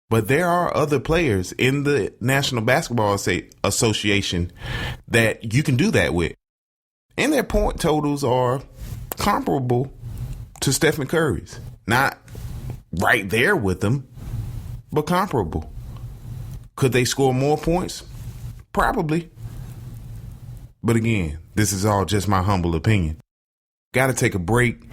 But there are other players in the National Basketball Association that you can do that with. And their point totals are comparable to Stephen Curry's. Not right there with them, but comparable. Could they score more points? Probably. But again, this is all just my humble opinion. Got to take a break,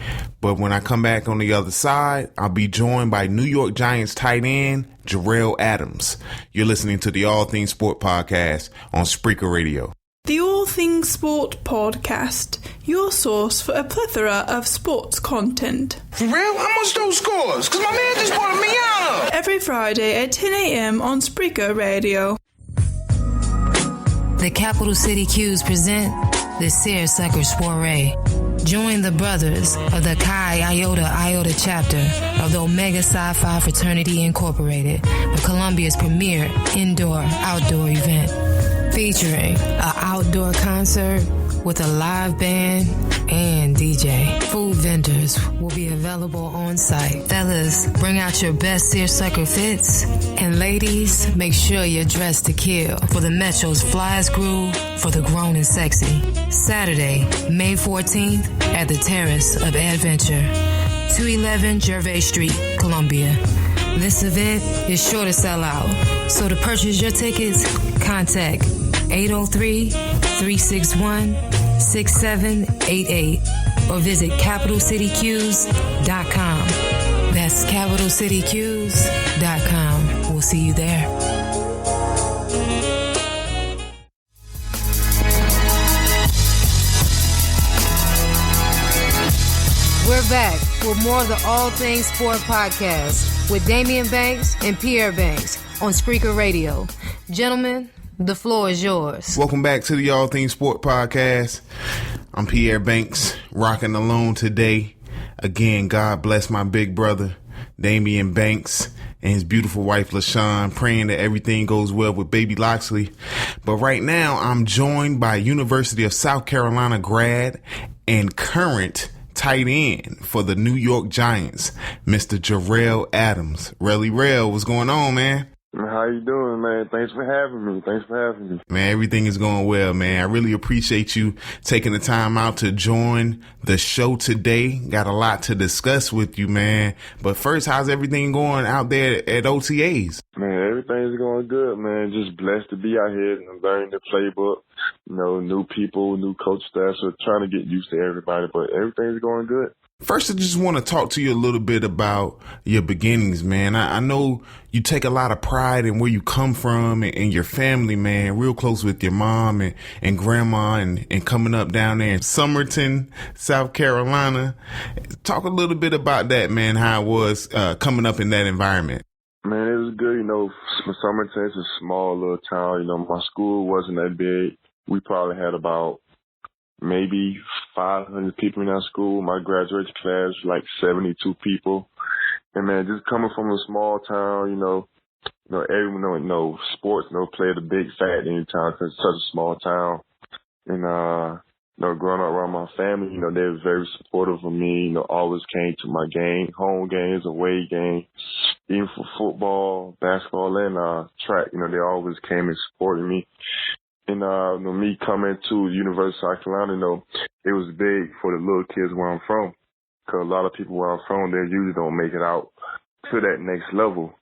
but when I come back on the other side, I'll be joined by New York Giants tight end Jerell Adams. You're listening to the All Things Sport podcast on Spreaker Radio. The All Things Sport podcast, your source for a plethora of sports content. For real? How much those scores? Because my man just bought a Miata. Every Friday at 10 a.m. on Spreaker Radio. The Capital City Qs present the Seersucker Soiree. Join the brothers of the Chi Iota chapter of the Omega Psi Phi Fraternity Incorporated for Columbia's premier indoor-outdoor event, featuring an outdoor concert with a live band and DJ. Food vendors will be available on site. Fellas, bring out your best seersucker fits. And ladies, make sure you're dressed to kill for the Metro's flyest groove for the grown and sexy. Saturday, May 14th at the Terrace of Adventure, 211 Gervais Street, Columbia. This event is sure to sell out, so to purchase your tickets, contact 803-361-6788 or visit CapitalCityQs.com. That's CapitalCityQs.com. We'll see you there. We're back with more of the All Things Sport podcast with Daimeon Banks and Pierre Banks on Spreaker Radio. Gentlemen, the floor is yours. Welcome back to the All Things Sport podcast. I'm Pierre Banks, rocking alone today. Again, God bless my big brother, Daimeon Banks, and his beautiful wife, LaShawn, praying that everything goes well with baby Loxley. But right now, I'm joined by University of South Carolina grad and current tight end for the New York Giants, Mr. Jerell Adams. Rel, what's going on, man? How you doing, man? Thanks for having me. Man, everything is going well, man. I really appreciate you taking the time out to join the show today. Got a lot to discuss with you, man. But first, how's everything going out there at OTAs? Man, everything's going good, man. Just blessed to be out here and learning the playbook. You know, new people, new coach staff, so trying to get used to everybody, but everything's going good. First, I just want to talk to you a little bit about your beginnings, man. I know you take a lot of pride in where you come from and your family, man, real close with your mom and grandma and coming up down there in Summerton, South Carolina. Talk a little bit about that, man, how it was coming up in that environment. Man, it was good. You know, Summerton is a small little town. You know, my school wasn't that big. We probably had about maybe 500 people in our school. My graduation class, like 72 people. And man, just coming from a small town, everyone know sports, played a big fat in town because it's such a small town. And, growing up around my family, they were very supportive of me, always came to my home games, away games, even for football, basketball, and track, they always came and supported me. And, me coming to University of South Carolina, it was big for the little kids where I'm from. Because a lot of people where I'm from, they usually don't make it out to that next level.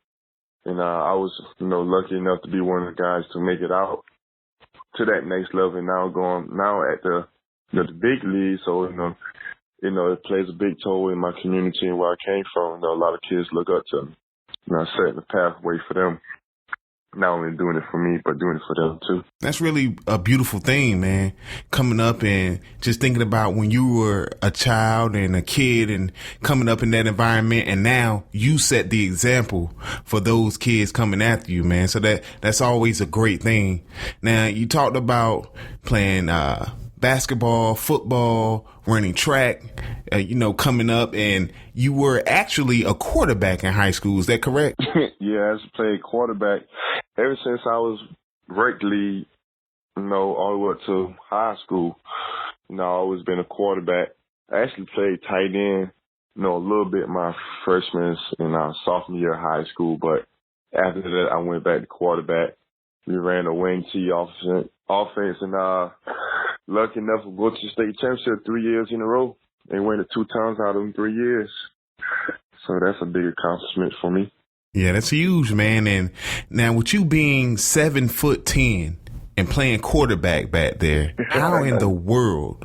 And I was, lucky enough to be one of the guys to make it out to that next level. And now at the big league. So, it plays a big toll in my community and where I came from. A lot of kids look up to me. I set the pathway for them. Not only doing it for me, but doing it for them too. That's really a beautiful thing, man. Coming up and just thinking about when you were a child and a kid and coming up in that environment, and now you set the example for those kids coming after you, man. So that's always a great thing. Now, you talked about playing basketball, football, running track, coming up, and you were actually a quarterback in high school. Is that correct? Yeah, I played quarterback ever since I was rec league, all the way up to high school. I've always been a quarterback. I actually played tight end, a little bit my freshman and sophomore year of high school, but After that, I went back to quarterback. We ran a wing T offense, and lucky enough to go to the state championship 3 years in a row. They win it 2 times out of them 3 years. So that's a big accomplishment for me. Yeah, that's huge, man. And now with you being 7'10" and playing quarterback back there, how in the world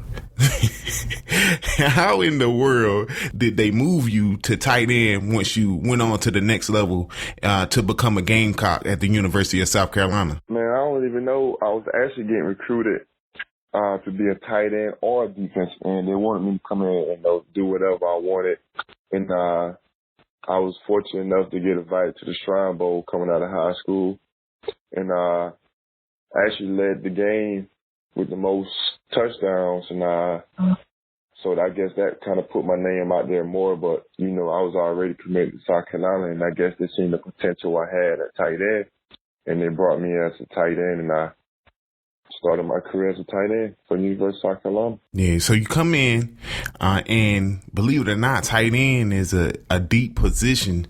did they move you to tight end once you went on to the next level to become a Gamecock at the University of South Carolina? Man, I don't even know. I was actually getting recruited to be a tight end or a defensive end. They wanted me to come in and do whatever I wanted. And I was fortunate enough to get invited to the Shrine Bowl coming out of high school. And I actually led the game with the most touchdowns. And so I guess that kind of put my name out there more. But, I was already committed to South Carolina, and I guess they seen the potential I had at tight end. And they brought me as a tight end, and I started my career as a tight end for the University of South Carolina. Yeah, so you come in, and believe it or not, tight end is a deep position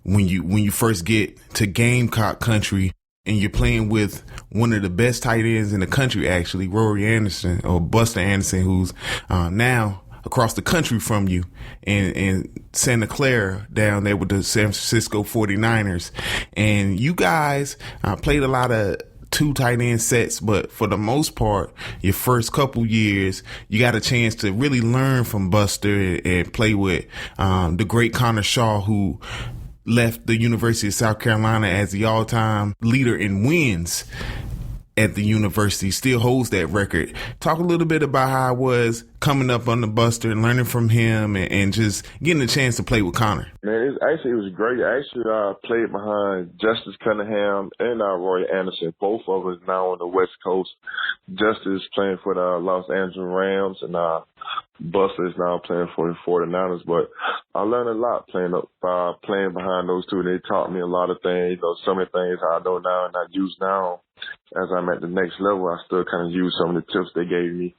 when you first get to Gamecock country, and you're playing with one of the best tight ends in the country, actually, Rory Anderson, or Buster Anderson, who's now across the country from you in Santa Clara down there with the San Francisco 49ers. And you guys played a lot of 2 tight end sets, but for the most part, your first couple years, you got a chance to really learn from Buster and play with the great Connor Shaw, who left the University of South Carolina as the all-time leader in wins at the university, still holds that record. Talk a little bit about how it was coming up on the Buster and learning from him and just getting a chance to play with Connor. Man, it was great. I actually played behind Justice Cunningham and Roy Anderson. Both of us now on the West Coast. Justice playing for the Los Angeles Rams, and Buster is now playing for the 49ers. But I learned a lot playing behind those two. They taught me a lot of things. Some of the things I know now and I use now. As I'm at the next level, I still kind of use some of the tips they gave me.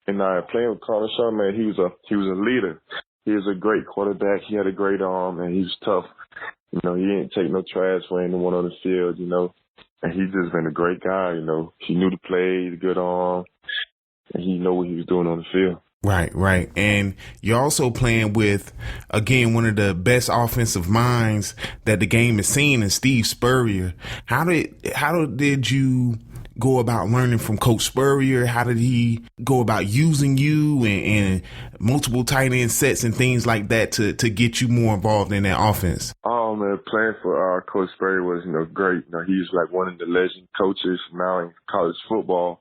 And playing with Connor Shaw, man, he was a leader. He was a great quarterback. He had a great arm, and he was tough. He didn't take no trash for anyone on the field, And he just been a great guy, He knew the play, the good arm, and he knew what he was doing on the field. Right. And you're also playing with, again, one of the best offensive minds that the game has seen in Steve Spurrier. How did you go about learning from Coach Spurrier? How did he go about using you and multiple tight end sets and things like that to get you more involved in that offense? Oh, man, playing for Coach Spurrier was, great. He's like one of the legend coaches now in college football.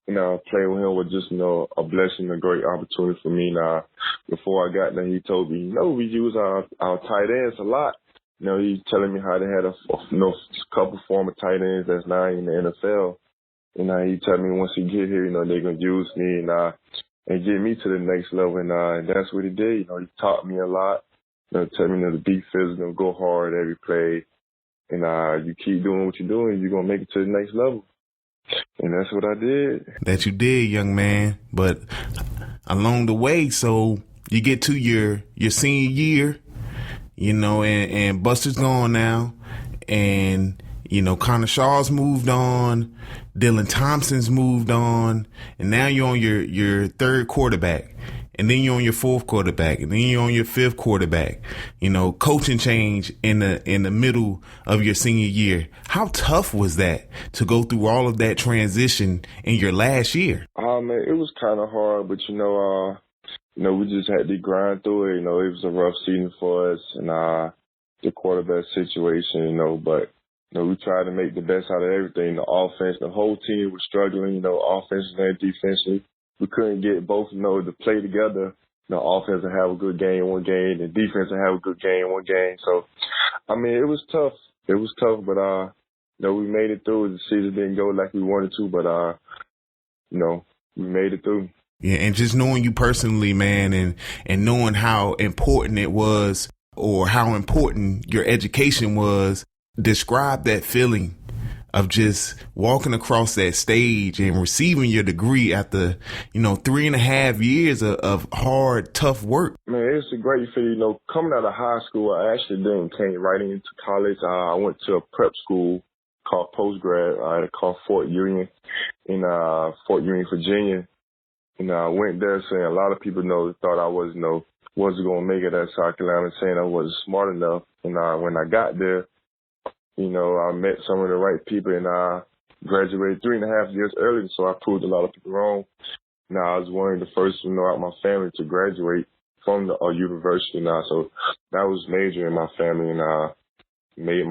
Playing with him was just, a blessing, a great opportunity for me. Now, before I got there, he told me, we use our tight ends a lot. He's telling me how they had a couple former tight ends that's now in the NFL. And he told me once he get here, they're going to use me and get me to the next level. And that's what he did. He taught me a lot. Tell me to be physical, go hard every play. And you keep doing what you're doing, you're going to make it to the next level. And that's what I did. That you did, young man. But along the way, so you get to your senior year, and Buster's gone now. And, Connor Shaw's moved on. Dylan Thompson's moved on. And now you're on your third quarterback. And then you're on your fourth quarterback, and then you're on your fifth quarterback. Coaching change in the middle of your senior year. How tough was that to go through all of that transition in your last year? Man, it was kind of hard, but we just had to grind through it. It was a rough season for us, and the quarterback situation. But we tried to make the best out of everything. The offense, the whole team was struggling. Offensively and defensively. We couldn't get both, to play together. The offense would have a good game one game, and defense would have a good game one game. So, it was tough. It was tough, but, we made it through. The season didn't go like we wanted to, but, we made it through. Yeah, and just knowing you personally, man, and knowing how important it was or how important your education was, describe that feeling of just walking across that stage and receiving your degree after, 3.5 years of hard, tough work? Man, it's a great feeling. Coming out of high school, I actually didn't came right into college. I went to a prep school called postgrad, called Fort Union in Fort Union, Virginia. And I went there saying a lot of people thought I wasn't going to make it at South Carolina, saying I wasn't smart enough. And when I got there, I met some of the right people, and I graduated 3.5 years early, so I proved a lot of people wrong. Now I was one of the first, out of my family to graduate from the university now, so that was major in my family, and made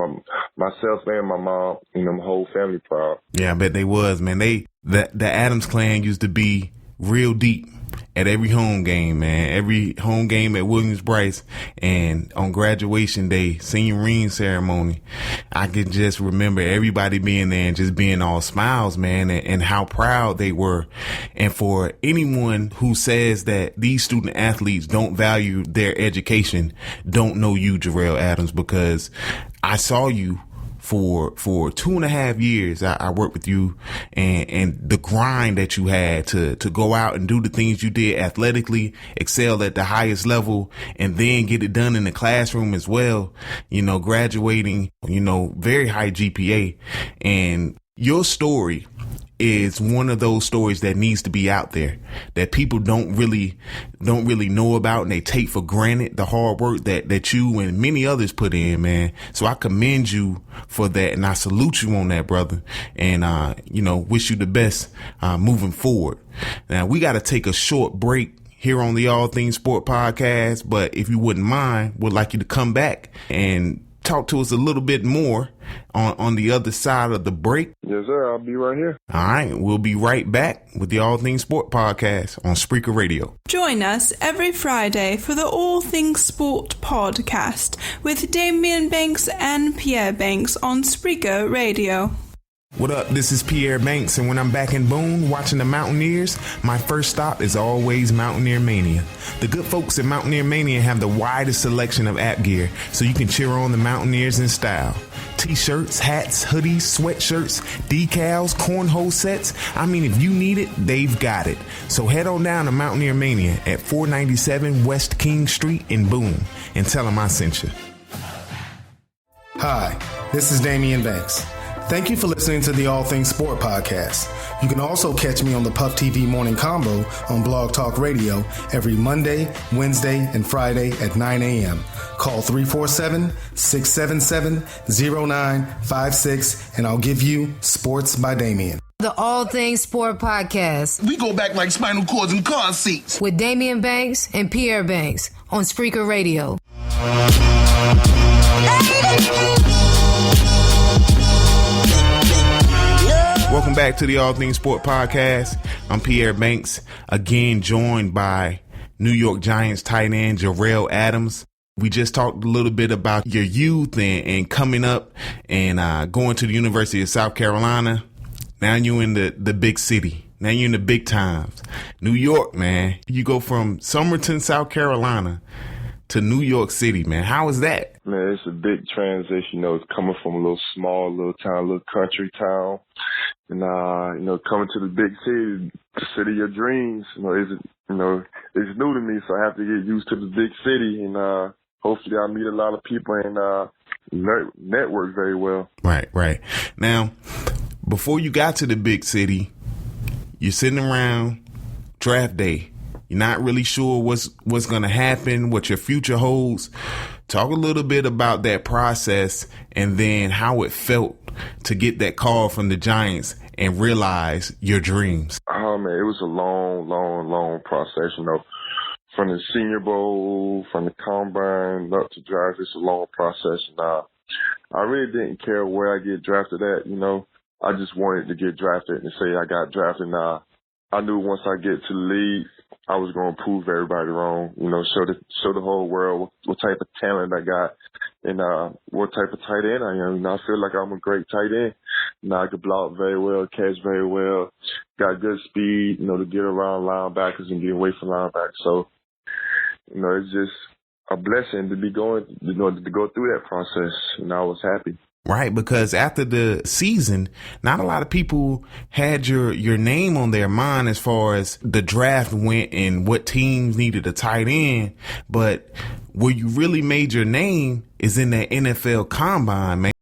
myself and my mom, my whole family proud. Yeah, I bet they was, man. The Adams clan used to be real deep at every home game, man. Every home game at Williams-Brice, and on graduation day, senior ring ceremony, I can just remember everybody being there and just being all smiles, man, and how proud they were. And for anyone who says that these student athletes don't value their education, don't know you, Jerell Adams, because I saw you for 2.5 years. I worked with you, and the grind that you had to go out and do the things you did athletically, excel at the highest level, and then get it done in the classroom as well, graduating, very high GPA. And your story is one of those stories that needs to be out there, that people don't really know about, and they take for granted the hard work that you and many others put in, man. So I commend you for that, and I salute you on that, brother. And, wish you the best, moving forward. Now we got to take a short break here on the All Things Sport podcast, but if you wouldn't mind, would like you to come back and talk to us a little bit more on the other side of the break. Yes, sir. I'll be right here. All right. We'll be right back with the All Things Sport podcast on Spreaker Radio. Join us every Friday for the All Things Sport podcast with Daimeon Banks and Pierre Banks on Spreaker Radio. What up? This is Pierre Banks, and when I'm back in Boone watching the Mountaineers, my first stop is always Mountaineer Mania. The good folks at Mountaineer Mania have the widest selection of app gear, so you can cheer on the Mountaineers in style. T-shirts, hats, hoodies, sweatshirts, decals, cornhole sets. I mean, if you need it, they've got it. So head on down to Mountaineer Mania at 497 West King Street in Boone and tell them I sent you. Hi, this is Daimeon Banks. Thank you for listening to the All Things Sport podcast. You can also catch me on the Puff TV Morning Combo on Blog Talk Radio every Monday, Wednesday, and Friday at 9 a.m. Call 347-677-0956 and I'll give you Sports by Daimeon. The All Things Sport podcast We go back like spinal cords and car seats. with Daimeon Banks and Pierre Banks on Spreaker Radio. Welcome back to the All Things Sport podcast. I'm Pierre Banks, again joined by New York Giants tight end Jerell Adams. We just talked a little bit about your youth and coming up and going to the University of South Carolina. Now you're in the big city. Now you're in the big times. New York, man. You go from Somerton, South Carolina to New York City, man. How is that? Man, it's a big transition. It's coming from a little small, little town, little country town. And, coming to the big city, the city of your dreams, it's new to me, so I have to get used to the big city, and hopefully I'll meet a lot of people and network very well. Right. Now, before you got to the big city, you're sitting around draft day. You're not really sure what's going to happen, what your future holds. Talk a little bit about that process and then how it felt to get that call from the Giants and realize your dreams. Oh, man, it was a long process, from the Senior Bowl, from the Combine up to draft. It's a long process. And I really didn't care where I get drafted at, I just wanted to get drafted and say I got drafted. Now, I knew once I get to the league, I was going to prove everybody wrong, show the whole world what type of talent I got and what type of tight end I am. I feel like I'm a great tight end. I can block very well, catch very well, got good speed, to get around linebackers and get away from linebackers. So, it's just a blessing to be to go through that process, and I was happy. right? Because after the season, not a lot of people had your name on their mind as far as the draft went and what teams needed a tight end. But where you really made your name is in that NFL combine, man.